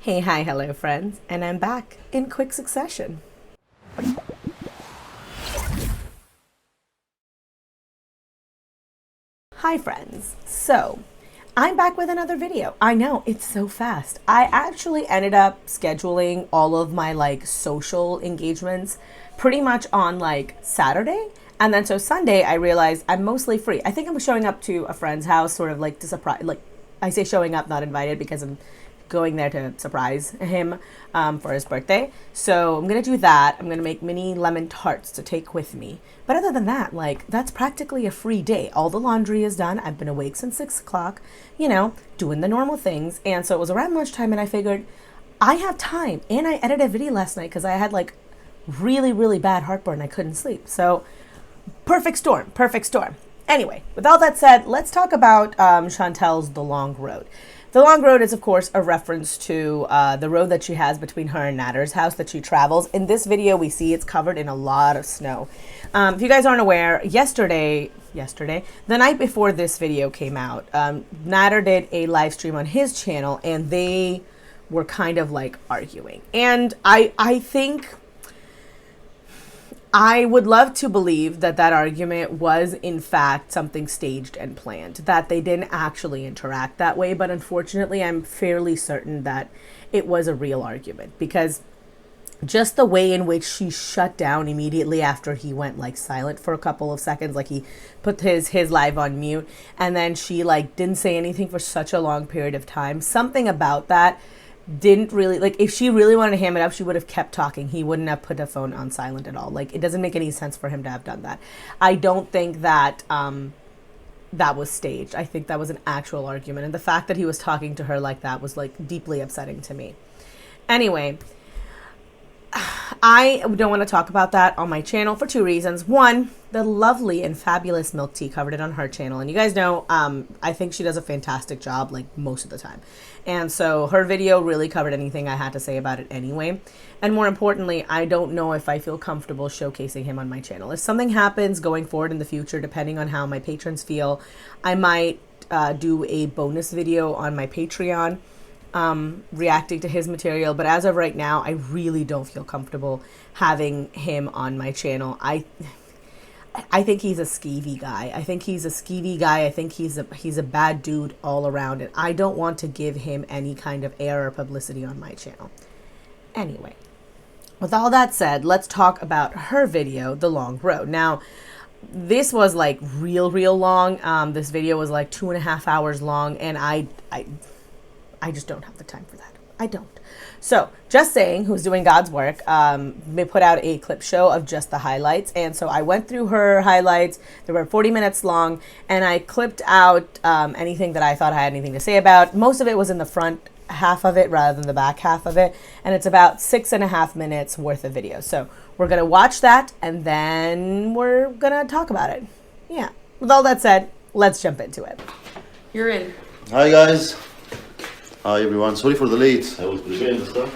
Hey, hi, hello, friends, and I'm back in quick succession. Hi, friends. So, I'm back with another video. I know, it's so fast. I actually ended up scheduling all of my social engagements pretty much on Saturday. And then so Sunday, I realized I'm mostly free. I think I'm showing up to a friend's house, sort of to surprise, I say showing up, not invited, because I'm going there to surprise him for his birthday. So I'm gonna do that. I'm gonna make mini lemon tarts to take with me. But other than that, that's practically a free day. All the laundry is done. I've been awake since 6 o'clock, doing the normal things. And so it was around lunchtime, and I figured I have time. And I edited a video last night because I had really, really bad heartburn. I couldn't sleep. So perfect storm, perfect storm. Anyway, with all that said, let's talk about Chantel's The Long Road. The Long Road is, of course, a reference to the road that she has between her and Natter's house that she travels. In this video, we see it's covered in a lot of snow. If you guys aren't aware, yesterday, the night before this video came out, Natter did a live stream on his channel, and they were kind of arguing. And I think I would love to believe that that argument was, in fact, something staged and planned, that they didn't actually interact that way. But unfortunately, I'm fairly certain that it was a real argument, because just the way in which she shut down immediately after he went silent for a couple of seconds, he put his live on mute, and then she didn't say anything for such a long period of time. Something about that didn't really, if she really wanted to ham it up, she would have kept talking. He wouldn't have put the phone on silent at all. It doesn't make any sense for him to have done that. I don't think that that was staged. I think that was an actual argument, and the fact that he was talking to her like that was deeply upsetting to me. Anyway, I don't want to talk about that on my channel for two reasons. One, the lovely and fabulous Milk Tea covered it on her channel. And you guys know, I think she does a fantastic job, most of the time. And so her video really covered anything I had to say about it anyway. And more importantly, I don't know if I feel comfortable showcasing him on my channel. If something happens going forward in the future, depending on how my patrons feel, I might do a bonus video on my Patreon reacting to his material. But as of right now, I really don't feel comfortable having him on my channel. I think he's a skeevy guy. I think he's a bad dude all around, and I don't want to give him any kind of air or publicity on my channel. Anyway, with all that said, let's talk about her video, The Long Road. Now, this was real long. This video was 2.5 hours long, and I just don't have the time for that. I don't. So, Just Saying, who's doing God's work, they put out a clip show of just the highlights. And so I went through her highlights. They were 40 minutes long, and I clipped out anything that I thought I had anything to say about. Most of it was in the front half of it rather than the back half of it. And it's about 6.5 minutes worth of video. So we're going to watch that, and then we're going to talk about it. Yeah. With all that said, let's jump into it. You're in. Hi guys. Hi everyone. Sorry for the late. I was preparing the stuff.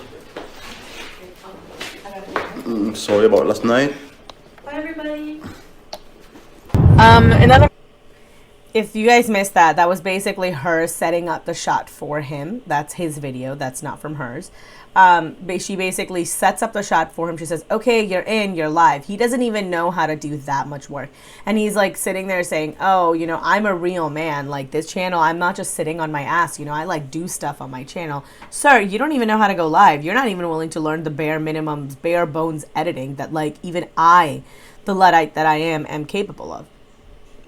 Sorry about last night. Bye everybody. Another. If you guys missed that, that was basically her setting up the shot for him. That's his video. That's not from hers. She basically sets up the shot for him. She says, okay, you're in, you're live. He doesn't even know how to do that much work. And he's sitting there saying, oh, I'm a real man. This channel, I'm not just sitting on my ass. I do stuff on my channel. Sir, you don't even know how to go live. You're not even willing to learn the bare minimums, bare bones editing that even I, the Luddite that I am capable of.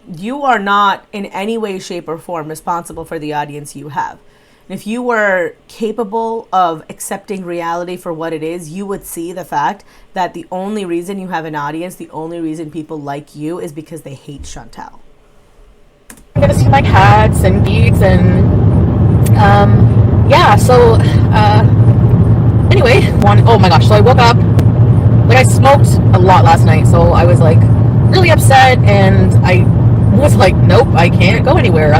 You are not in any way, shape, or form responsible for the audience you have. And if you were capable of accepting reality for what it is, you would see the fact that the only reason you have an audience, the only reason people like you, is because they hate Chantel. I'm gonna see hats and beads and yeah. So anyway, oh my gosh. So I woke up, I smoked a lot last night, so I was really upset, and I was nope, I can't go anywhere.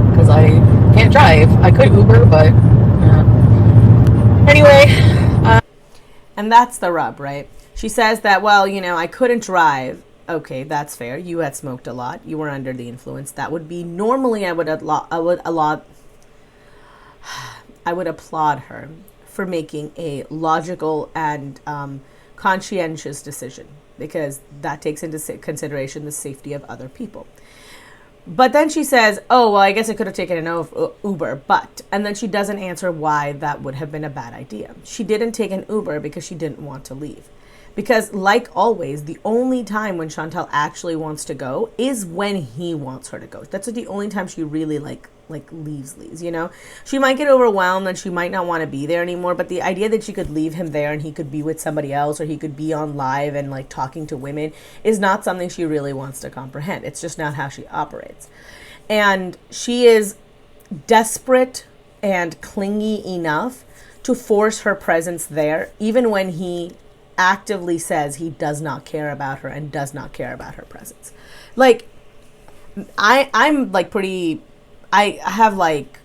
Because I can't drive. I could Uber, but anyway. And that's the rub, right? She says that, well, I couldn't drive. Okay, that's fair. You had smoked a lot. You were under the influence. That would be normally I would applaud her for making a logical and conscientious decision, because that takes into consideration the safety of other people. But then she says, oh, well, I guess I could have taken an Uber, but, and then she doesn't answer why that would have been a bad idea. She didn't take an Uber because she didn't want to leave. Because like always, the only time when Chantal actually wants to go is when he wants her to go. That's the only time she really like leaves, you know? She might get overwhelmed and she might not want to be there anymore, but the idea that she could leave him there and he could be with somebody else, or he could be on live and like talking to women, is not something she really wants to comprehend. It's just not how she operates. And she is desperate and clingy enough to force her presence there, even when he actively says he does not care about her and does not care about her presence. Like, I'm like pretty, I have like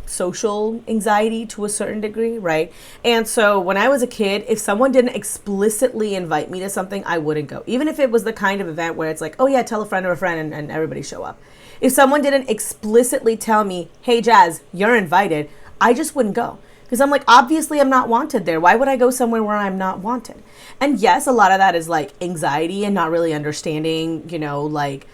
social anxiety to a certain degree, right? And so when I was a kid, if someone didn't explicitly invite me to something, I wouldn't go. Even if it was the kind of event where it's like, oh yeah, tell a friend or a friend, and everybody show up. If someone didn't explicitly tell me, hey Jazz, you're invited, I just wouldn't go. Because I'm like, obviously I'm not wanted there. Why would I go somewhere where I'm not wanted? And yes, a lot of that is like anxiety and not really understanding, you know, like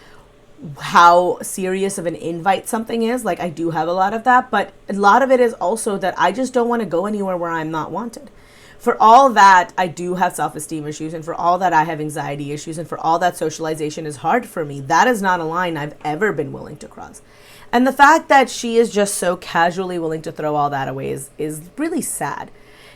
how serious of an invite something is. Like, I do have a lot of that, but a lot of it is also that I just don't want to go anywhere where I'm not wanted. For all that, I do have self-esteem issues, and for all that, I have anxiety issues, and for all that, socialization is hard for me. That is not a line I've ever been willing to cross. And the fact that she is just so casually willing to throw all that away is really sad.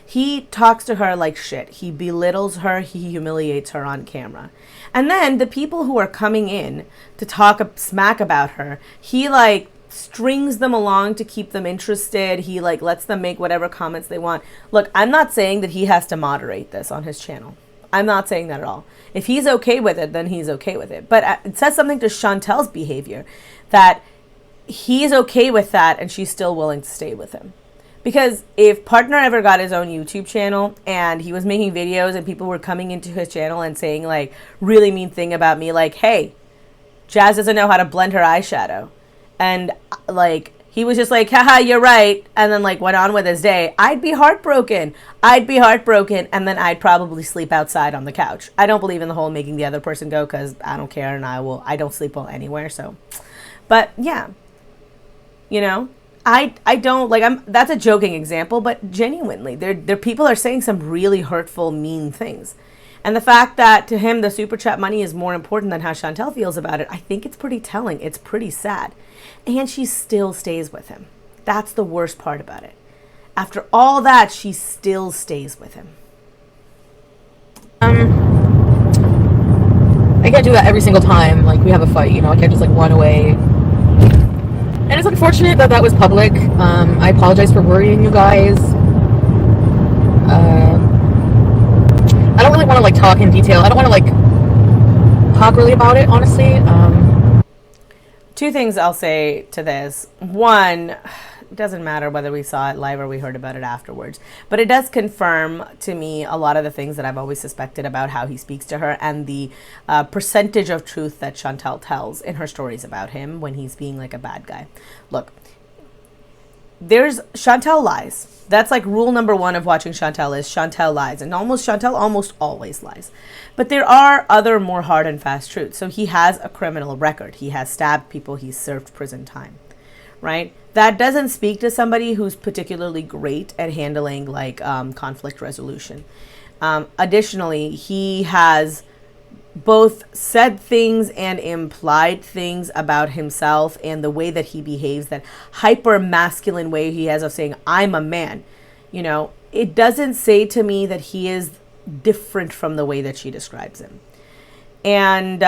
He talks to her like shit. He belittles her. He humiliates her on camera. And then the people who are coming in to talk smack about her, he like strings them along to keep them interested. He like lets them make whatever comments they want. Look, I'm not saying that he has to moderate this on his channel. I'm not saying that at all. If he's okay with it, then he's okay with it. But it says something to Chantal's behavior that he's okay with that and she's still willing to stay with him. Because if Partner ever got his own YouTube channel and he was making videos and people were coming into his channel and saying like really mean thing about me, like, hey, Jazz doesn't know how to blend her eyeshadow, and like he was just like, haha, you're right, and then like went on with his day, I'd be heartbroken. And then I'd probably sleep outside on the couch. I don't believe in the whole making the other person go, because I don't care, and I don't sleep well anywhere. So, but yeah, you know, I don't like, that's a joking example, but genuinely there people are saying some really hurtful, mean things. And the fact that to him the super chat money is more important than how Chantal feels about it, I think it's pretty telling. It's pretty sad. And she still stays with him. That's the worst part about it. After all that, she still stays with him. I can't do that every single time like we have a fight, you know. I can't just like run away. And it's unfortunate that that was public. I apologize for worrying you guys. I don't really want to like talk in detail. I don't want to like talk really about it, honestly. Two things I'll say to this. One, it doesn't matter whether we saw it live or we heard about it afterwards, but it does confirm to me a lot of the things that I've always suspected about how he speaks to her, and the percentage of truth that Chantal tells in her stories about him when he's being like a bad guy. Look, Chantal lies. That's like rule number one of watching Chantal is Chantal lies, and Chantal almost always lies. But there are other more hard and fast truths. So he has a criminal record. He has stabbed people. He's served prison time, right? That doesn't speak to somebody who's particularly great at handling like conflict resolution. Additionally, he has both said things and implied things about himself and the way that he behaves, that hyper masculine way he has of saying, I'm a man. You know, it doesn't say to me that he is different from the way that she describes him. And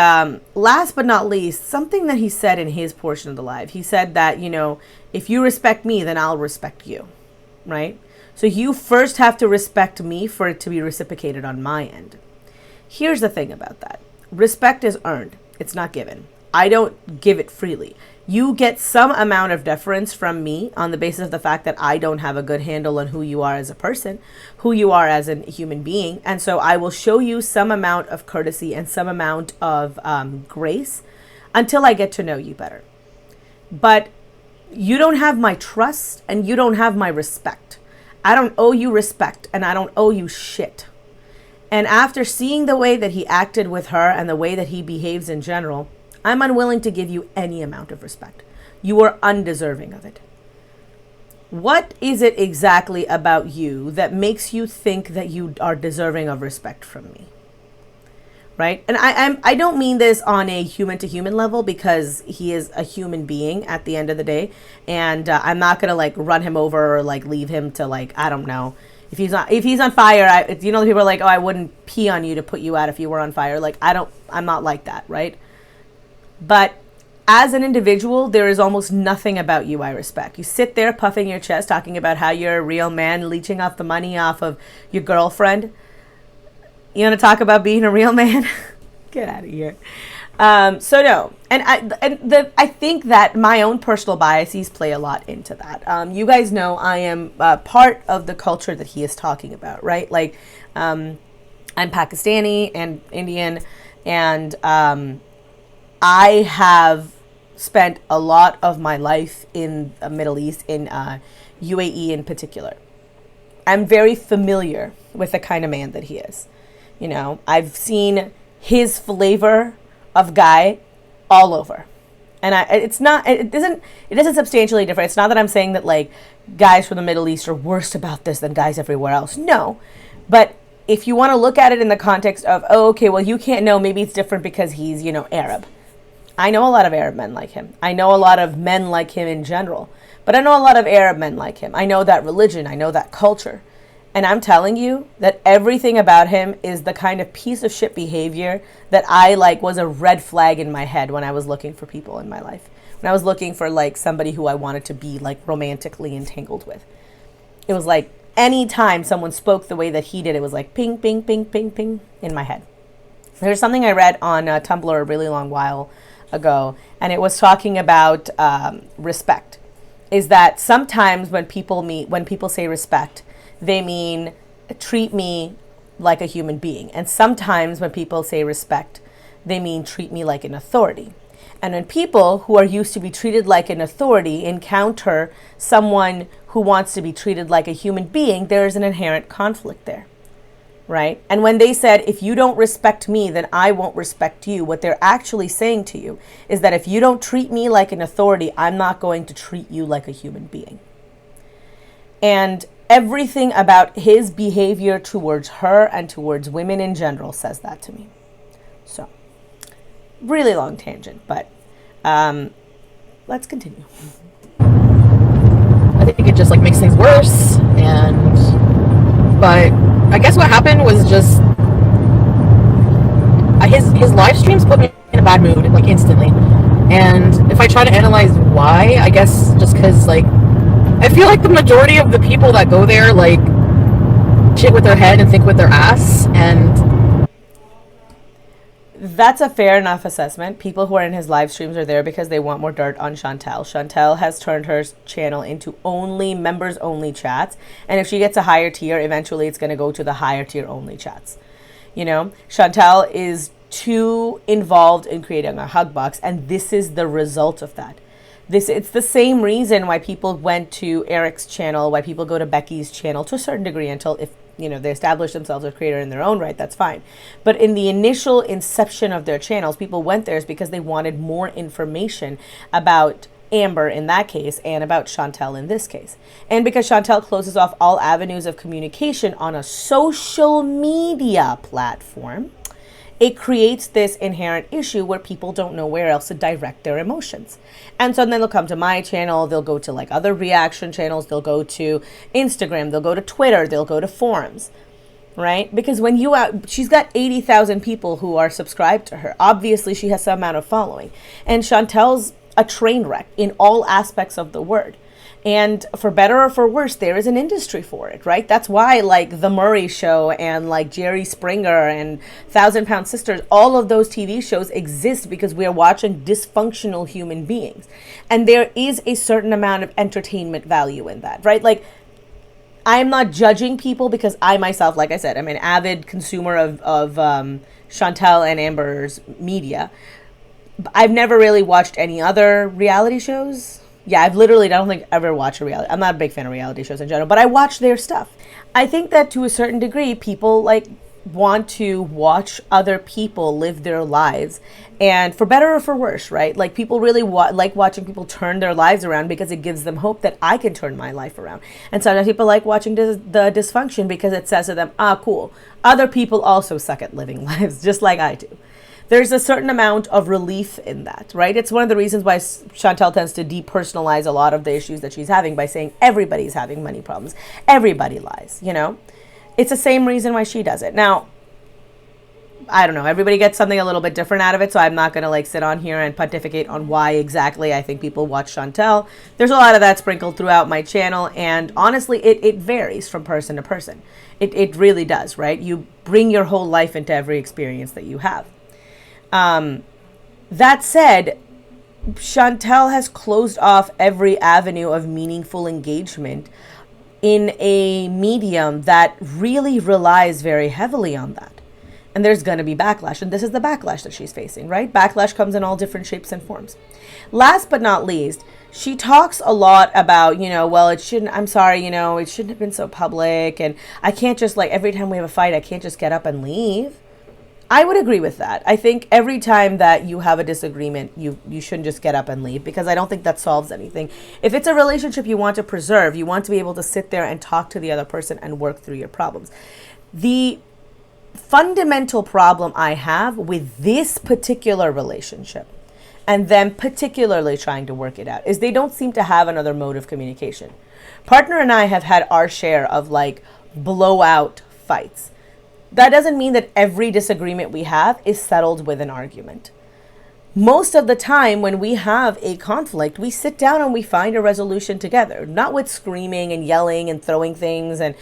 last but not least, something that he said in his portion of the live, he said that, you know, if you respect me, then I'll respect you, right? So you first have to respect me for it to be reciprocated on my end. Here's the thing about that. Respect is earned. It's not given. I don't give it freely. You get some amount of deference from me on the basis of the fact that I don't have a good handle on who you are as a person, who you are as a human being. And so I will show you some amount of courtesy and some amount of grace until I get to know you better. But you don't have my trust and you don't have my respect I don't owe you respect and I don't owe you shit. And after seeing the way that he acted with her and the way that he behaves in general, I'm unwilling to give you any amount of respect. You are undeserving of it. What is it exactly about you that makes you think that you are deserving of respect from me? Right? And I don't mean this on a human to human level, because he is a human being at the end of the day. And I'm not going to like run him over or like leave him to like, I don't know. If he's on fire, you know, people are like, oh, I wouldn't pee on you to put you out if you were on fire. Like, I'm not like that. Right? But as an individual, there is almost nothing about you I respect. You sit there puffing your chest, talking about how you're a real man, leeching off the money off of your girlfriend. You want to talk about being a real man? Get out of here. So no, and I think that my own personal biases play a lot into that. You guys know I am part of the culture that he is talking about, right? Like, I'm Pakistani and Indian, and I have spent a lot of my life in the Middle East, in UAE in particular. I'm very familiar with the kind of man that he is. You know, I've seen his flavor of guy all over. And it isn't substantially different. It's not that I'm saying that like guys from the Middle East are worse about this than guys everywhere else. No. But if you want to look at it in the context of, oh, okay, well, you can't know, maybe it's different because he's, you know, Arab. I know a lot of Arab men like him. I know a lot of men like him in general. But I know a lot of Arab men like him. I know that religion. I know that culture. And I'm telling you that everything about him is the kind of piece of shit behavior that I like was a red flag in my head when I was looking for people in my life. When I was looking for like somebody who I wanted to be like romantically entangled with. It was like any time someone spoke the way that he did, it was like ping, ping, ping, ping, ping in my head. There's something I read on Tumblr a really long while ago, and it was talking about respect. Is that sometimes when people say respect, they mean treat me like a human being. And sometimes when people say respect, they mean treat me like an authority. And when people who are used to be treated like an authority encounter someone who wants to be treated like a human being, there is an inherent conflict there. Right? And when they said, if you don't respect me, then I won't respect you, what they're actually saying to you is that if you don't treat me like an authority, I'm not going to treat you like a human being. And everything about his behavior towards her and towards women in general says that to me. So, really long tangent, but let's continue. I think it just like makes things worse, but I guess what happened was just his live streams put me in a bad mood like instantly. And if I try to analyze why, I guess just because like I feel like the majority of the people that go there like shit with their head and think with their ass, and that's a fair enough assessment. People who are in his live streams are there because they want more dirt on Chantal. Chantal has turned her channel into only members only chats, and if she gets a higher tier, eventually it's going to go to the higher tier only chats. You know, Chantal is too involved in creating a hug box, and this is the result of that. It's the same reason why people went to Eric's channel, why people go to Becky's channel to a certain degree until if, you know, they establish themselves as a creator in their own right, that's fine. But in the initial inception of their channels, people went there because they wanted more information about Amber in that case and about Chantal in this case. And because Chantal closes off all avenues of communication on a social media platform, it creates this inherent issue where people don't know where else to direct their emotions. And so then they'll come to my channel, they'll go to like other reaction channels, they'll go to Instagram, they'll go to Twitter, they'll go to forums, right? Because when she's got 80,000 people who are subscribed to her. Obviously, she has some amount of following. And Chantal's a train wreck in all aspects of the word. And for better or for worse, there is an industry for it, right? That's why like The Murray Show and like Jerry Springer and 1,000-Pound Sisters, all of those TV shows exist because we are watching dysfunctional human beings. And there is a certain amount of entertainment value in that, right? Like, I'm not judging people because I myself, like I said, I'm an avid consumer of Chantal and Amber's media. I've never really watched any other reality shows. Yeah, I don't think I've ever watched a reality. I'm not a big fan of reality shows in general, but I watch their stuff. I think that to a certain degree, people like want to watch other people live their lives, and for better or for worse, right? Like people really like watching people turn their lives around because it gives them hope that I can turn my life around. And sometimes people like watching the dysfunction because it says to them, cool, other people also suck at living lives just like I do. There's a certain amount of relief in that, right? It's one of the reasons why Chantel tends to depersonalize a lot of the issues that she's having by saying everybody's having money problems. Everybody lies, you know? It's the same reason why she does it. Now, I don't know. Everybody gets something a little bit different out of it, so I'm not going to like sit on here and pontificate on why exactly I think people watch Chantel. There's a lot of that sprinkled throughout my channel, and honestly, it varies from person to person. It really does, right? You bring your whole life into every experience that you have. That said, Chantel has closed off every avenue of meaningful engagement in a medium that really relies very heavily on that. And there's going to be backlash. And this is the backlash that she's facing, right? Backlash comes in all different shapes and forms. Last but not least, she talks a lot about, well, it shouldn't have been so public. And I can't just like, every time we have a fight, I can't just get up and leave. I would agree with that. I think every time that you have a disagreement, you shouldn't just get up and leave, because I don't think that solves anything. If it's a relationship you want to preserve, you want to be able to sit there and talk to the other person and work through your problems. The fundamental problem I have with this particular relationship, and them particularly trying to work it out, is they don't seem to have another mode of communication. Partner and I have had our share of like blowout fights. That doesn't mean that every disagreement we have is settled with an argument. Most of the time when we have a conflict, we sit down and we find a resolution together, not with screaming and yelling and throwing things and,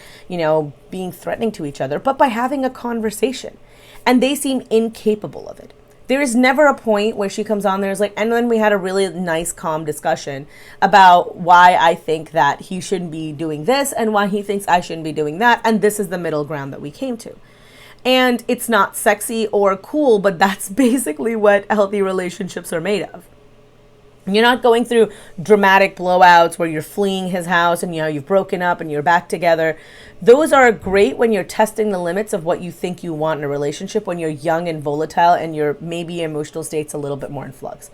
being threatening to each other, but by having a conversation. And they seem incapable of it. There is never a point where she comes on there is like, and then we had a really nice, calm discussion about why I think that he shouldn't be doing this and why he thinks I shouldn't be doing that. And this is the middle ground that we came to. And it's not sexy or cool, but that's basically what healthy relationships are made of. You're not going through dramatic blowouts where you're fleeing his house and, you've broken up and you're back together. Those are great when you're testing the limits of what you think you want in a relationship, when you're young and volatile and your maybe emotional state's a little bit more in flux.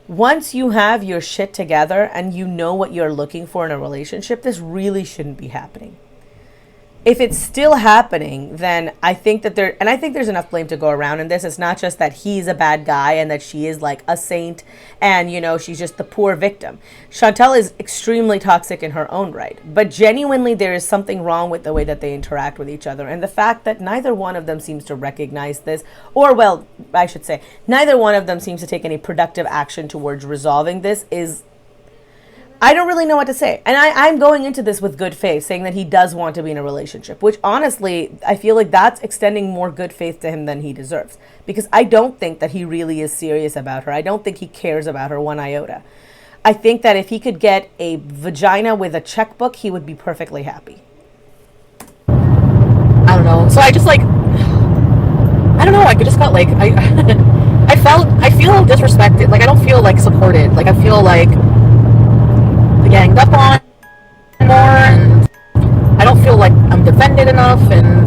Once you have your shit together and you know what you're looking for in a relationship, this really shouldn't be happening. If it's still happening, then I think that there's enough blame to go around in this. It's not just that he's a bad guy and that she is like a saint and, she's just the poor victim. Chantel is extremely toxic in her own right, but genuinely there is something wrong with the way that they interact with each other. And the fact that neither one of them seems to recognize this, or well, I should say, neither one of them seems to take any productive action towards resolving this is, I don't really know what to say. And I'm going into this with good faith, saying that he does want to be in a relationship, which honestly, I feel like that's extending more good faith to him than he deserves. Because I don't think that he really is serious about her. I don't think he cares about her one iota. I think that if he could get a vagina with a checkbook, he would be perfectly happy. I don't know. So I just like, I don't know. I just felt like, I feel disrespected. Like I don't feel like supported. Like I feel like ganged up on more, and I don't feel like I'm defended enough, and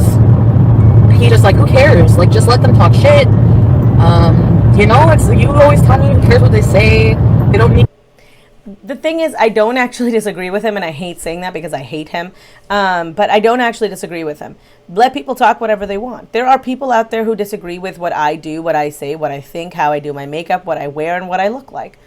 he just like, who cares? Like, just let them talk shit. It's, you always tell me who cares what they say. They don't need. The thing is, I don't actually disagree with him, and I hate saying that because I hate him, but I don't actually disagree with him. Let people talk whatever they want. There are people out there who disagree with what I do, what I say, what I think, how I do my makeup, what I wear, and what I look like.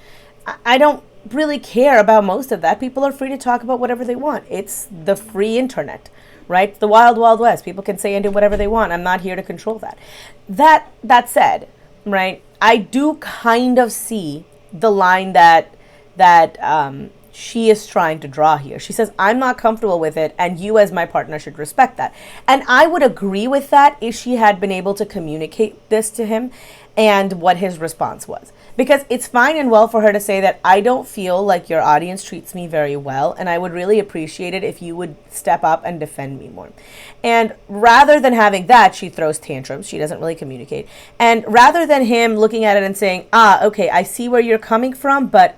I don't really care about most of that. People are free to talk about whatever they want. It's the free internet, right? The wild, wild west. People can say and do whatever they want. I'm not here to control that. That said, right, I do kind of see the line that she is trying to draw here. She says, I'm not comfortable with it, and you as my partner should respect that. And I would agree with that if she had been able to communicate this to him and what his response was. Because it's fine and well for her to say that I don't feel like your audience treats me very well, and I would really appreciate it if you would step up and defend me more. And rather than having that, she throws tantrums. She doesn't really communicate. And rather than him looking at it and saying, okay, I see where you're coming from, but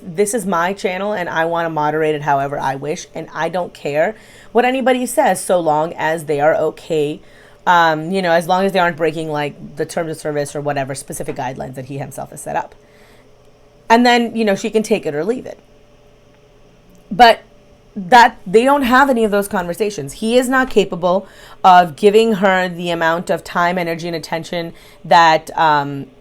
this is my channel and I want to moderate it however I wish, and I don't care what anybody says so long as they are okay. As long as they aren't breaking like the terms of service or whatever specific guidelines that he himself has set up. And then, she can take it or leave it. But that they don't have any of those conversations. He is not capable of giving her the amount of time, energy, and attention that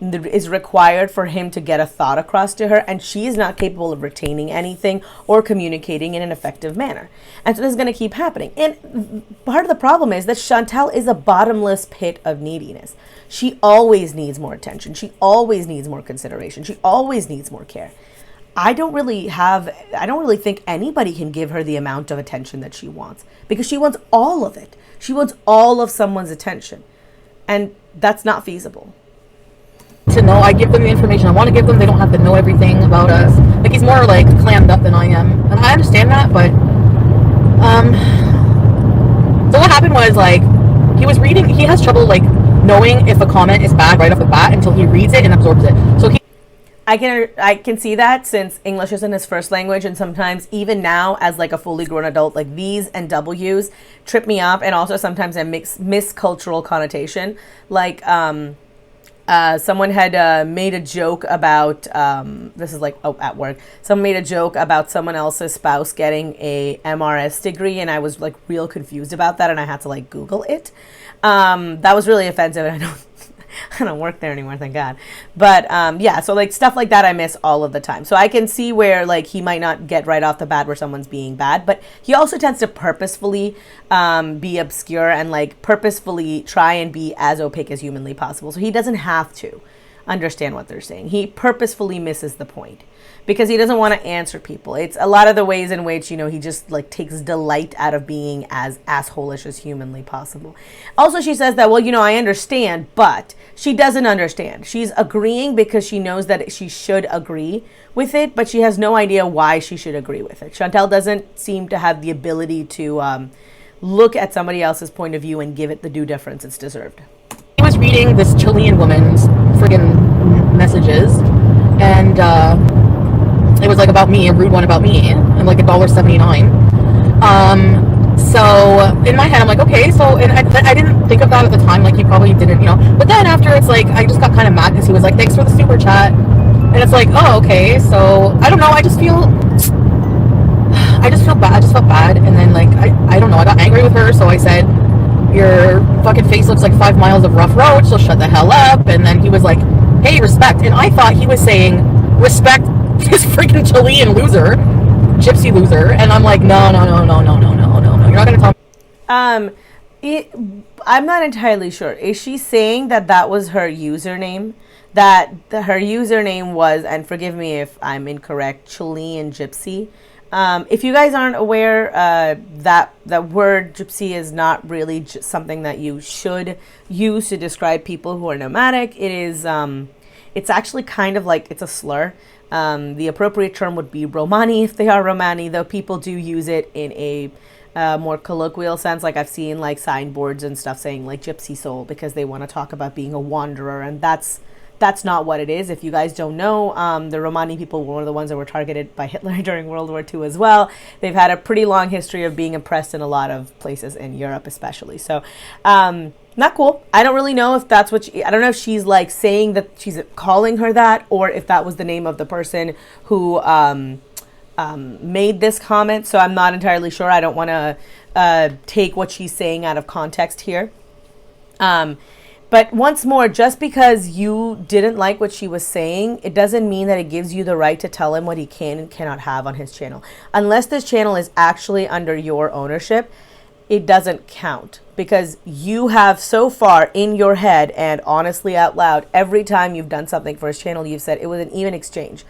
is required for him to get a thought across to her, and she is not capable of retaining anything or communicating in an effective manner. And so this is going to keep happening. And part of the problem is that Chantal is a bottomless pit of neediness. She always needs more attention. She always needs more consideration. She always needs more care. I don't really think anybody can give her the amount of attention that she wants, because she wants all of it. She wants all of someone's attention, and that's not feasible. To know, I give them the information I want to give them. They don't have to know everything about us. Like, he's more like clammed up than I am, and I understand that. But so what happened was, like, he was reading. He has trouble like knowing if a comment is bad right off the bat until he reads it and absorbs it. So I can see that, since English isn't his first language, and sometimes even now as like a fully grown adult, like V's and W's trip me up, and also sometimes I miss cultural connotation. Like someone had made a joke about this is like at work. Someone made a joke about someone else's spouse getting a MRS degree, and I was like real confused about that, and I had to like Google it. That was really offensive, and I don't work there anymore, thank God. But yeah, so like stuff like that I miss all of the time. So I can see where like he might not get right off the bat where someone's being bad, but he also tends to purposefully be obscure and like purposefully try and be as opaque as humanly possible. So he doesn't have to understand what they're saying. He purposefully misses the point, because he doesn't want to answer people. It's a lot of the ways in which, he just like takes delight out of being as asshole-ish as humanly possible. Also, she says that, well, I understand, but she doesn't understand. She's agreeing because she knows that she should agree with it, but she has no idea why she should agree with it. Chantal doesn't seem to have the ability to look at somebody else's point of view and give it the due deference it's deserved. He was reading this Chilean woman's friggin' messages, and it was like about me, a rude one about me, and like $1.79. So in my head, I'm like, okay, so, and I didn't think of that at the time, like you probably didn't, but then after, it's like, I just got kind of mad because he was like, thanks for the super chat, and it's like, oh, okay, so, I don't know, I just felt bad, and then, like, I don't know, I got angry with her, so I said, your fucking face looks like 5 miles of rough road, so shut the hell up. And then he was like, hey, respect, and I thought he was saying, respect this freaking Chilean loser, gypsy loser, and I'm like, no, you're not gonna tell me. I'm not entirely sure. Is she saying that was her username? That her username was, and forgive me if I'm incorrect, Chilean Gypsy? If you guys aren't aware, that word gypsy is not really something that you should use to describe people who are nomadic. It is, it's actually kind of like, it's a slur. The appropriate term would be Romani if they are Romani, though people do use it in a more colloquial sense. Like I've seen like signboards and stuff saying like gypsy soul, because they want to talk about being a wanderer, and that's not what it is. If you guys don't know, the Romani people were one of the ones that were targeted by Hitler during World War II as well. They've had a pretty long history of being oppressed in a lot of places in Europe especially. So not cool. I don't really know if that's what I don't know if she's like saying that she's calling her that, or if that was the name of the person who made this comment. So I'm not entirely sure. I don't want to take what she's saying out of context here. But once more, just because you didn't like what she was saying, it doesn't mean that it gives you the right to tell him what he can and cannot have on his channel. Unless this channel is actually under your ownership, it doesn't count, because you have so far in your head and honestly out loud, every time you've done something for his channel, you've said it was an even exchange.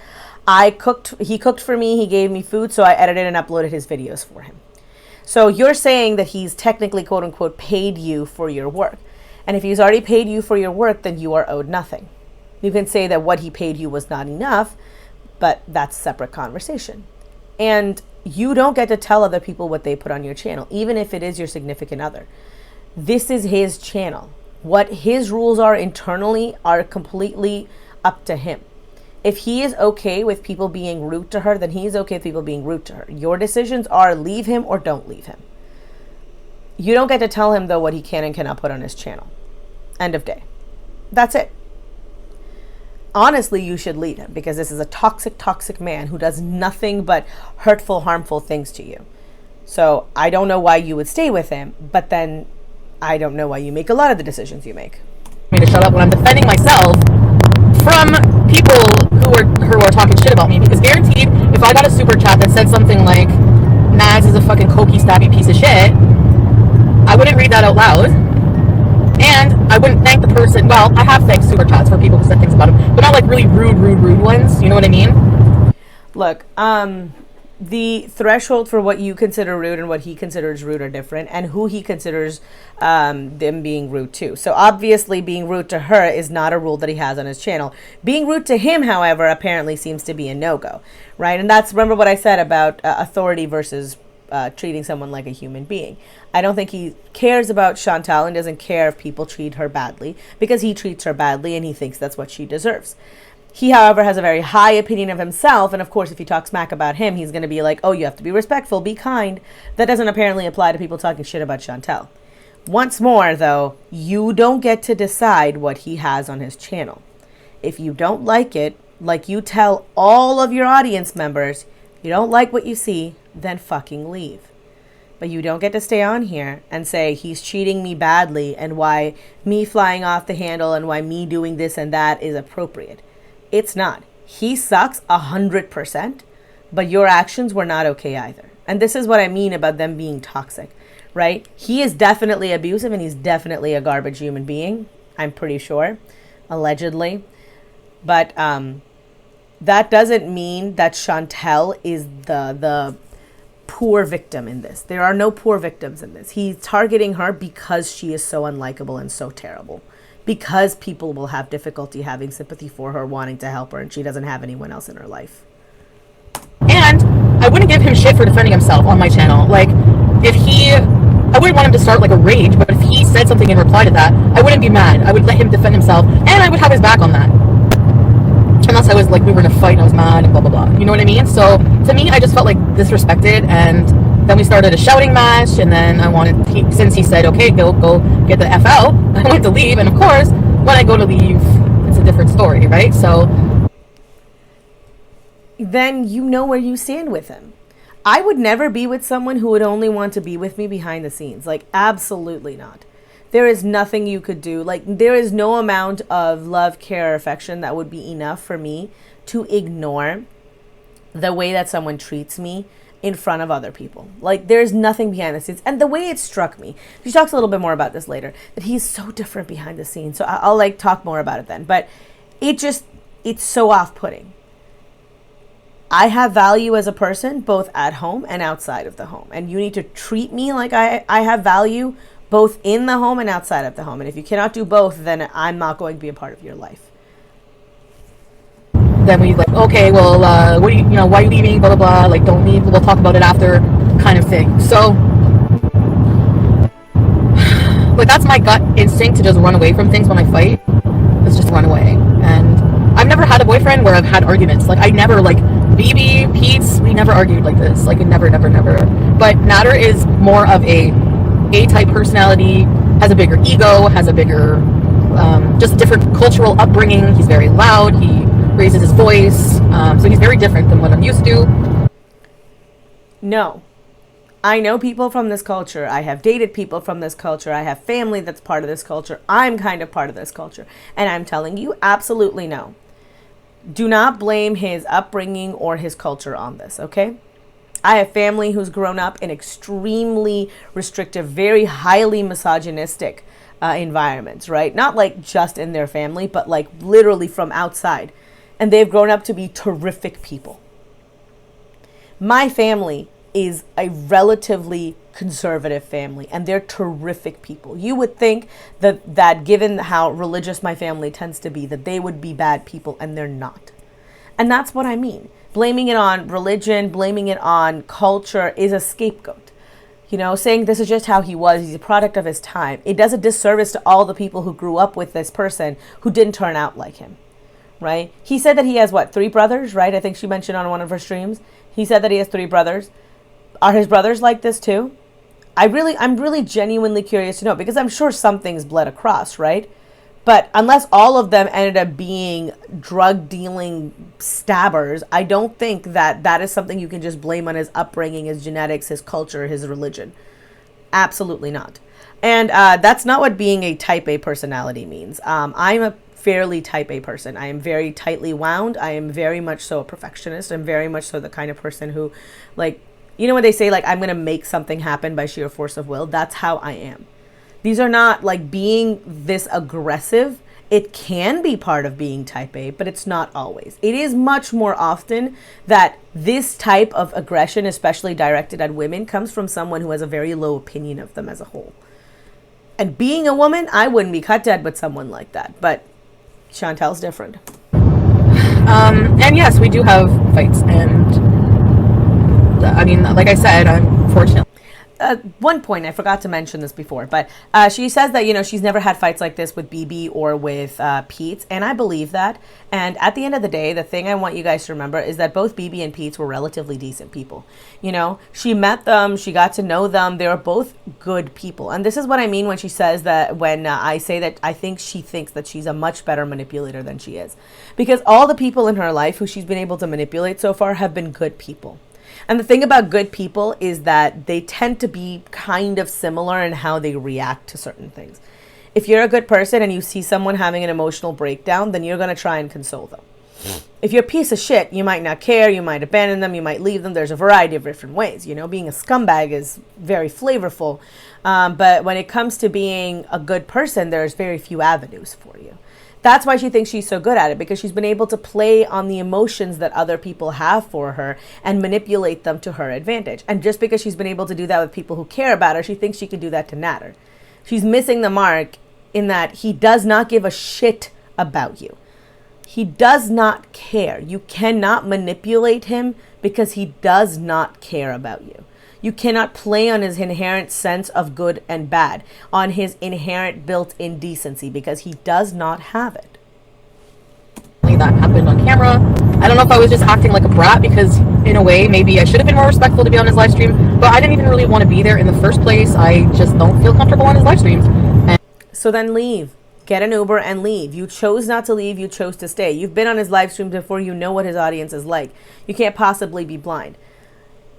He cooked for me, he gave me food, so I edited and uploaded his videos for him. So you're saying that he's technically, quote unquote, paid you for your work. And if he's already paid you for your work, then you are owed nothing. You can say that what he paid you was not enough, but that's a separate conversation. And you don't get to tell other people what they put on your channel, even if it is your significant other. This is his channel. What his rules are internally are completely up to him. If he is okay with people being rude to her, then he's okay with people being rude to her. Your decisions are leave him or don't leave him. You don't get to tell him, though, what he can and cannot put on his channel. End of day. That's it. Honestly, you should leave him, because this is a toxic, toxic man who does nothing but hurtful, harmful things to you. So I don't know why you would stay with him, but then I don't know why you make a lot of the decisions you make. Me to shut up when I'm defending myself from people who are talking shit about me, because guaranteed, if I got a super chat that said something like Naz is a fucking cokey stabby piece of shit, I wouldn't read that out loud, and I wouldn't thank the person. Well, I have thanked super chats for people who said things about him, but not like really rude ones. You know what I mean? Look, the threshold for what you consider rude and what he considers rude are different, and who he considers them being rude to. So obviously being rude to her is not a rule that he has on his channel. Being rude to him, however, apparently seems to be a no-go, right? And that's, remember what I said about authority versus treating someone like a human being. I don't think he cares about Chantal and doesn't care if people treat her badly, because he treats her badly and he thinks that's what she deserves. He, however, has a very high opinion of himself, and of course, if you talk smack about him, he's going to be like, oh, you have to be respectful, be kind. That doesn't apparently apply to people talking shit about Chantal. Once more, though, you don't get to decide what he has on his channel. If you don't like it, like you tell all of your audience members, you don't like what you see, then fucking leave. But you don't get to stay on here and say he's treating me badly and why me flying off the handle and why me doing this and that is appropriate. It's not. He sucks 100%, but your actions were not okay either. And this is what I mean about them being toxic, right? He is definitely abusive and he's definitely a garbage human being. I'm pretty sure, allegedly. But that doesn't mean that Chantal is the poor victim in this. There are no poor victims in this. He's targeting her because she is so unlikable and so terrible. Because people will have difficulty having sympathy for her, wanting to help her, and she doesn't have anyone else in her life. And I wouldn't give him shit for defending himself on my channel. Like, I wouldn't want him to start like a rage, but if he said something in reply to that, I wouldn't be mad. I would let him defend himself, and I would have his back on that. Unless I was like, we were in a fight and I was mad and blah, blah, blah. You know what I mean? So to me, I just felt like disrespected, and then we started a shouting match, and then since he said, okay, go get the F out, I went to leave, and of course, when I go to leave, it's a different story, right? So then you know where you stand with him. I would never be with someone who would only want to be with me behind the scenes. Like, absolutely not. There is nothing you could do. Like, there is no amount of love, care, or affection that would be enough for me to ignore the way that someone treats me in front of other people. Like, there's nothing behind the scenes. And the way it struck me, she talks a little bit more about this later, that he's so different behind the scenes. So I'll like talk more about it then. But it's so off-putting. I have value as a person, both at home and outside of the home. And you need to treat me like I have value both in the home and outside of the home. And if you cannot do both, then I'm not going to be a part of your life. then we like, okay, well, what do you know, why are you leaving, blah, blah, blah, like, don't leave, we'll talk about it after, kind of thing. So, like, that's my gut instinct, to just run away from things when I fight. It's just run away. And I've never had a boyfriend where I've had arguments. Like, I never, like, BB, Pete's, we never argued like this. Like, never. But Nader is more of A-type personality, has a bigger ego, has a bigger, just different cultural upbringing. He's very loud, he raises his voice, so he's very different than what I'm used to. No. I know people from this culture. I have dated people from this culture. I have family that's part of this culture. I'm kind of part of this culture. And I'm telling you, absolutely no. Do not blame his upbringing or his culture on this, okay? I have family who's grown up in extremely restrictive, very highly misogynistic environments, right? Not like just in their family, but like literally from outside. And they've grown up to be terrific people. My family is a relatively conservative family, and they're terrific people. You would think that given how religious my family tends to be, that they would be bad people, and they're not. And that's what I mean. Blaming it on religion, blaming it on culture is a scapegoat. You know, saying this is just how he was, he's a product of his time. It does a disservice to all the people who grew up with this person who didn't turn out like him, right? He said that he has, 3 brothers, right? I think she mentioned on one of her streams. He said that he has 3 brothers. Are his brothers like this too? I'm really genuinely curious to know, because I'm sure something's bled across, right? But unless all of them ended up being drug dealing stabbers, I don't think that is something you can just blame on his upbringing, his genetics, his culture, his religion. Absolutely not. And that's not what being a type A personality means. I'm a fairly type A person. I am very tightly wound. I am very much so a perfectionist. I'm very much so the kind of person who, like, you know what they say, like, I'm going to make something happen by sheer force of will? That's how I am. These are not like being this aggressive. It can be part of being type A, but it's not always. It is much more often that this type of aggression, especially directed at women, comes from someone who has a very low opinion of them as a whole. And being a woman, I wouldn't be cut dead with someone like that. But Chantel's different. And yes, we do have fights. And I mean, like I said, unfortunately. One point, I forgot to mention this before, but she says that, you know, she's never had fights like this with BB or with Pete, and I believe that. And at the end of the day, the thing I want you guys to remember is that both BB and Pete were relatively decent people. You know, she met them, she got to know them, they were both good people. And this is what I mean when she says that, when I say that I think she thinks that she's a much better manipulator than she is. Because all the people in her life who she's been able to manipulate so far have been good people. And the thing about good people is that they tend to be kind of similar in how they react to certain things. If you're a good person and you see someone having an emotional breakdown, then you're going to try and console them. If you're a piece of shit, you might not care, you might abandon them, you might leave them. There's a variety of different ways. You know, being a scumbag is very flavorful. But when it comes to being a good person, there's very few avenues for you. That's why she thinks she's so good at it, because she's been able to play on the emotions that other people have for her and manipulate them to her advantage. And just because she's been able to do that with people who care about her, she thinks she can do that to Natter. She's missing the mark in that he does not give a shit about you. He does not care. You cannot manipulate him because he does not care about you. You cannot play on his inherent sense of good and bad, on his inherent built-in decency, because he does not have it. That happened on camera. I don't know if I was just acting like a brat, because in a way, maybe I should have been more respectful to be on his live stream, but I didn't even really want to be there in the first place. I just don't feel comfortable on his live streams. So then leave. Get an Uber and leave. You chose not to leave. You chose to stay. You've been on his live stream before. You know what his audience is like. You can't possibly be blind.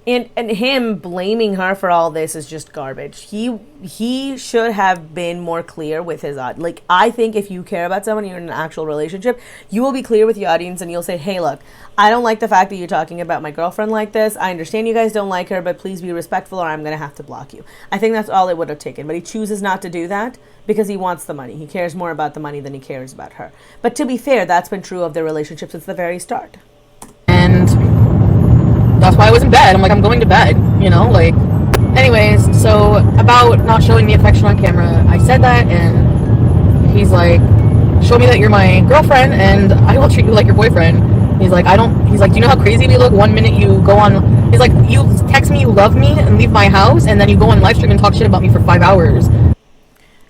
And him blaming her for all this is just garbage. He should have been more clear with his audience. Like, I think if you care about someone, you're in an actual relationship, you will be clear with your audience and you'll say, hey, look, I don't like the fact that you're talking about my girlfriend like this. I understand you guys don't like her, but please be respectful or I'm going to have to block you. I think that's all it would have taken. But he chooses not to do that because he wants the money. He cares more about the money than he cares about her. But to be fair, that's been true of their relationship since the very start. And that's why I was in bed. I'm like, I'm going to bed, you know, like, anyways. So about not showing me affection on camera, I said that, and he's like, show me that you're my girlfriend and I will treat you like your boyfriend. He's like, do you know how crazy we look? 1 minute you go on, he's like, you text me you love me and leave my house, and then you go on live stream and talk shit about me for 5 hours.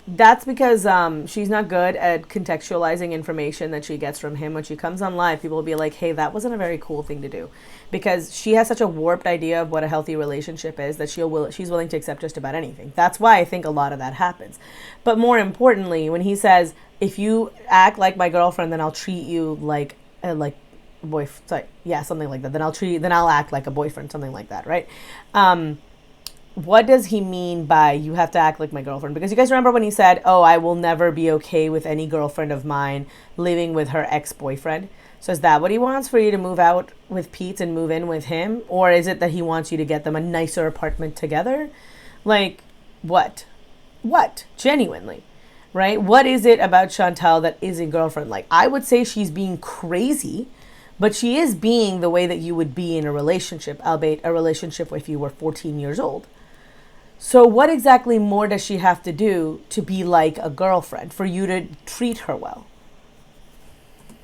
That's because she's not good at contextualizing information that she gets from him. When she comes on live, people will be like, hey, that wasn't a very cool thing to do. Because she has such a warped idea of what a healthy relationship is that she's willing to accept just about anything. That's why I think a lot of that happens. But more importantly, when he says, if you act like my girlfriend, then I'll treat you like boyfriend. Sorry, yeah, something like that. Then I'll act like a boyfriend, something like that, right? What does he mean by you have to act like my girlfriend? Because you guys remember when he said, oh, I will never be okay with any girlfriend of mine living with her ex-boyfriend. So is that what he wants, for you to move out with Pete and move in with him? Or is it that he wants you to get them a nicer apartment together? Like, what? What? Genuinely, right? What is it about Chantel that isn't girlfriend-like? I would say she's being crazy, But she is being the way that you would be in a relationship, albeit a relationship if you were 14 years old. So what exactly more does she have to do to be like a girlfriend, for you to treat her well?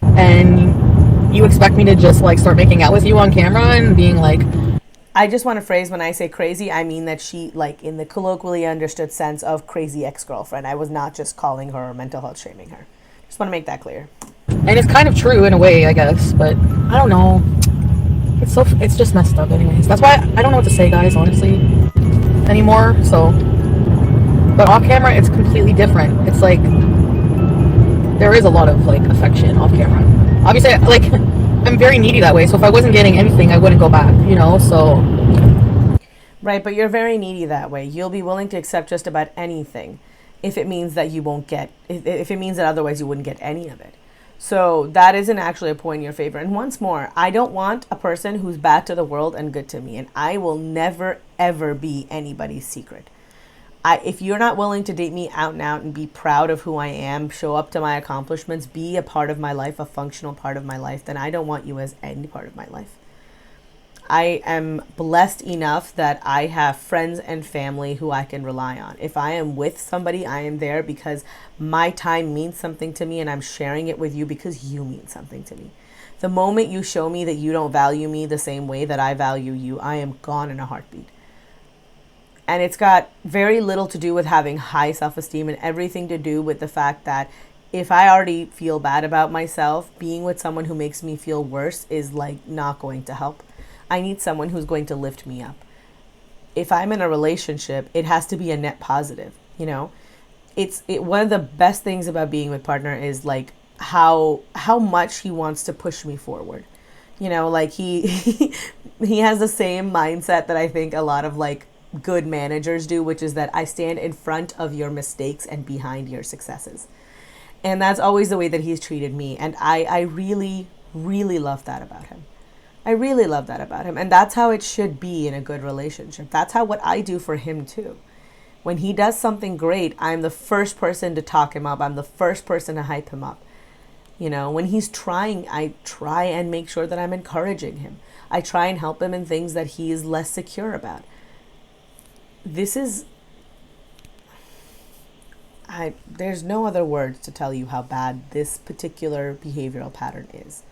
And you expect me to just like start making out with you on camera and being like... I just want to phrase, when I say crazy, I mean that she, like, in the colloquially understood sense of crazy ex-girlfriend. I was not just calling her or mental health shaming her. Just want to make that clear. And it's kind of true in a way, I guess, but I don't know. It's just messed up anyways. That's why I don't know what to say, guys, honestly, anymore. So, but off camera, it's completely different. It's like, there is a lot of like affection off camera. Obviously, like, I'm very needy that way. So if I wasn't getting anything, I wouldn't go back, you know, so. Right, but you're very needy that way. You'll be willing to accept just about anything if it means that you won't get, if it means that otherwise you wouldn't get any of it. So that isn't actually a point in your favor. And once more, I don't want a person who's bad to the world and good to me. And I will never, ever be anybody's secret. If you're not willing to date me out and out and be proud of who I am, show up to my accomplishments, be a part of my life, a functional part of my life, then I don't want you as any part of my life. I am blessed enough that I have friends and family who I can rely on. If I am with somebody, I am there because my time means something to me, and I'm sharing it with you because you mean something to me. The moment you show me that you don't value me the same way that I value you, I am gone in a heartbeat. And it's got very little to do with having high self-esteem and everything to do with the fact that if I already feel bad about myself, being with someone who makes me feel worse is like not going to help. I need someone who's going to lift me up. If I'm in a relationship, it has to be a net positive, you know? One of the best things about being with partner is like how much he wants to push me forward. You know, like he has the same mindset that I think a lot of like good managers do, which is that I stand in front of your mistakes and behind your successes. And that's always the way that he's treated me. And I really, really love that about him. I really love that about him. And that's how it should be in a good relationship. That's how what I do for him too. When he does something great, I'm the first person to talk him up. I'm the first person to hype him up. You know, when he's trying, I try and make sure that I'm encouraging him. I try and help him in things that he is less secure about. There's no other words to tell you how bad this particular behavioral pattern is.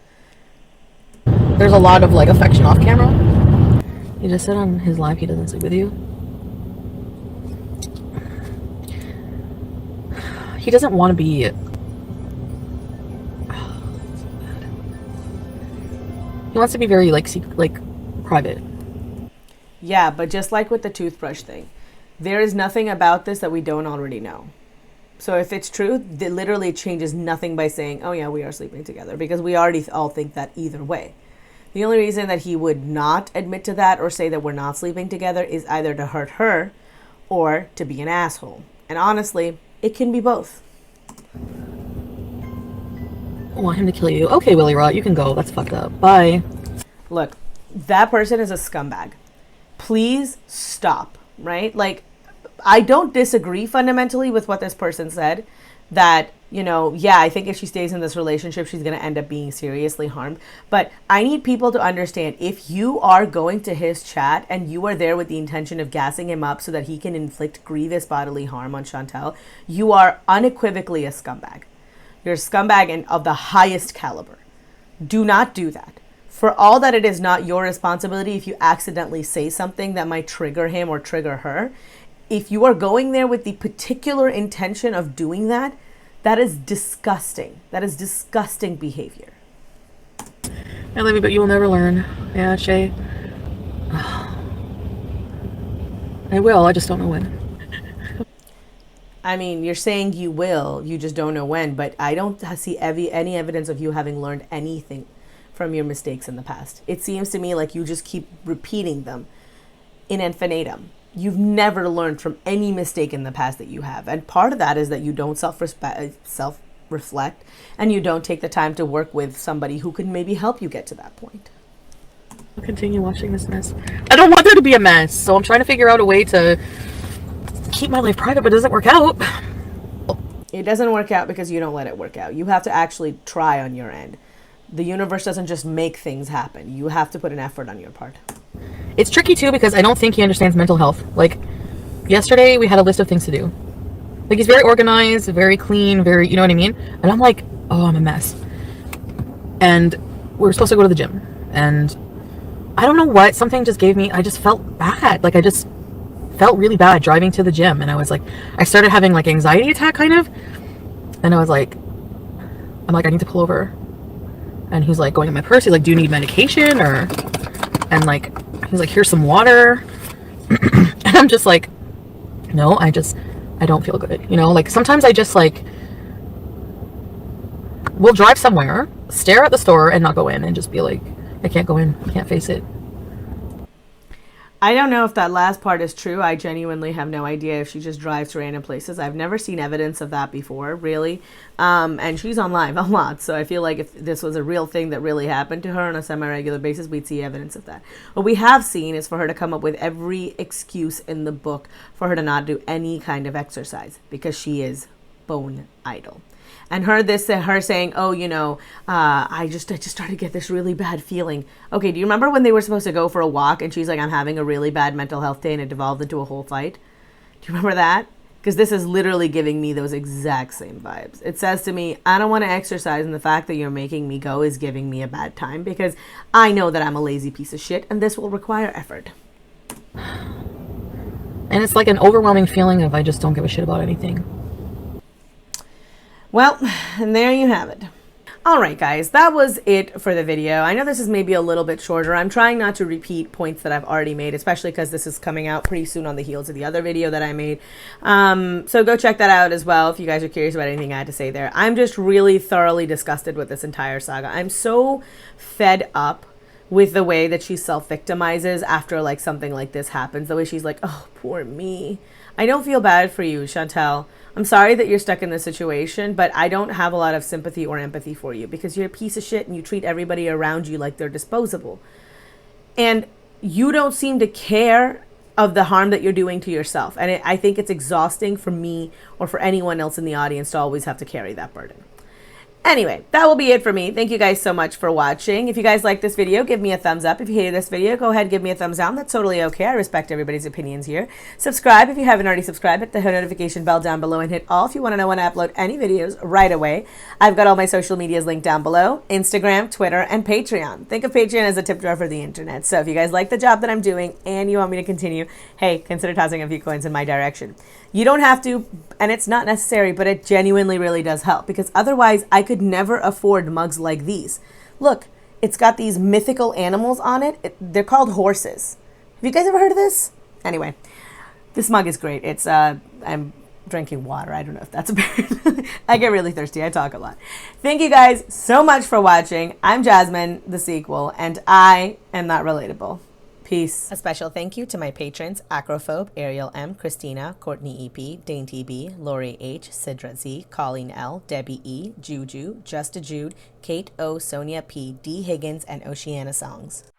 There's a lot of like affection off camera. He just said on his live he doesn't sleep with you. He doesn't want to be. He wants to be very like private. Yeah, but just like with the toothbrush thing, there is nothing about this that we don't already know. So if it's true, it literally changes nothing by saying, oh yeah, we are sleeping together, because we already all think that either way. The only reason that he would not admit to that or say that we're not sleeping together is either to hurt her or to be an asshole. And honestly, it can be both. I want him to kill you. Okay, Willy Rot, you can go. That's fucked up. Bye. Look, that person is a scumbag. Please stop, right? Like, I don't disagree fundamentally with what this person said, that, you know, yeah, I think if she stays in this relationship, she's going to end up being seriously harmed. But I need people to understand, if you are going to his chat and you are there with the intention of gassing him up so that he can inflict grievous bodily harm on Chantal, you are unequivocally a scumbag. You're a scumbag and of the highest caliber. Do not do that. For all that it is not your responsibility if you accidentally say something that might trigger him or trigger her, if you are going there with the particular intention of doing that, that is disgusting. That is disgusting behavior. I love you, but you will never learn. Yeah, Shay. I will, I just don't know when. I mean, you're saying you will, you just don't know when, but I don't see any evidence of you having learned anything from your mistakes in the past. It seems to me like you just keep repeating them in infinitum. You've never learned from any mistake in the past that you have. And part of that is that you don't self-reflect, and you don't take the time to work with somebody who can maybe help you get to that point. I'll continue watching this mess. I don't want there to be a mess, so I'm trying to figure out a way to keep my life private, but it doesn't work out. It doesn't work out because you don't let it work out. You have to actually try on your end. The universe doesn't just make things happen. You have to put an effort on your part. It's tricky too because I don't think he understands mental health. Like yesterday we had a list of things to do. Like he's very organized, very clean, very, you know what I mean? And I'm like, oh, I'm a mess. And we were supposed to go to the gym. And I don't know what, something just gave me, I just felt bad. Like I just felt really bad driving to the gym. And I was like, I started having like anxiety attack kind of. And I was like, I need to pull over. And he's like going in my purse. He's like, do you need medication? Or, and like, he's like, here's some water. And I'm just like, no, I don't feel good. You know, like sometimes I just like, we'll drive somewhere, stare at the store and not go in and just be like, I can't go in. I can't face it. I don't know if that last part is true. I genuinely have no idea if she just drives to random places. I've never seen evidence of that before, really. And she's on live a lot. So I feel like if this was a real thing that really happened to her on a semi-regular basis, we'd see evidence of that. What we have seen is for her to come up with every excuse in the book for her to not do any kind of exercise because she is bone idle. And her saying, oh, you know, I just started to get this really bad feeling. Okay, do you remember when they were supposed to go for a walk and she's like, I'm having a really bad mental health day and it devolved into a whole fight? Do you remember that? Because this is literally giving me those exact same vibes. It says to me, I don't want to exercise and the fact that you're making me go is giving me a bad time because I know that I'm a lazy piece of shit and this will require effort. And it's like an overwhelming feeling of I just don't give a shit about anything. Well, and there you have it. All right, guys, that was it for the video. I know this is maybe a little bit shorter. I'm trying not to repeat points that I've already made, especially because this is coming out pretty soon on the heels of the other video that I made. So go check that out as well if you guys are curious about anything I had to say there. I'm just really thoroughly disgusted with this entire saga. I'm so fed up with the way that she self-victimizes after like something like this happens. The way she's like, oh, poor me. I don't feel bad for you, Chantel. I'm sorry that you're stuck in this situation, but I don't have a lot of sympathy or empathy for you because you're a piece of shit and you treat everybody around you like they're disposable. And you don't seem to care of the harm that you're doing to yourself. And I think it's exhausting for me or for anyone else in the audience to always have to carry that burden. Anyway, that will be it for me. Thank you guys so much for watching. If you guys like this video, give me a thumbs up. If you hated this video, go ahead and give me a thumbs down. That's totally okay. I respect everybody's opinions here. Subscribe if you haven't already subscribed. Hit the notification bell down below and hit all if you want to know when I upload any videos right away. I've got all my social medias linked down below. Instagram, Twitter, and Patreon. Think of Patreon as a tip jar for the internet. So if you guys like the job that I'm doing and you want me to continue, hey, consider tossing a few coins in my direction. You don't have to, and it's not necessary, but it genuinely really does help because otherwise I could never afford mugs like these. Look, it's got these mythical animals on it. They're called horses. Have you guys ever heard of this? Anyway, this mug is great. It's, I'm drinking water. I don't know if that's apparent. I get really thirsty. I talk a lot. Thank you guys so much for watching. I'm Jasmine, the sequel, and I am not relatable. Peace. A special thank you to my patrons, Acrophobe, Ariel M, Christina, Courtney EP, Dainty B, Lori H, Sidra Z, Colleen L, Debbie E, Juju, Justa Jude, Kate O, Sonia P, D Higgins, and Oceana Songs.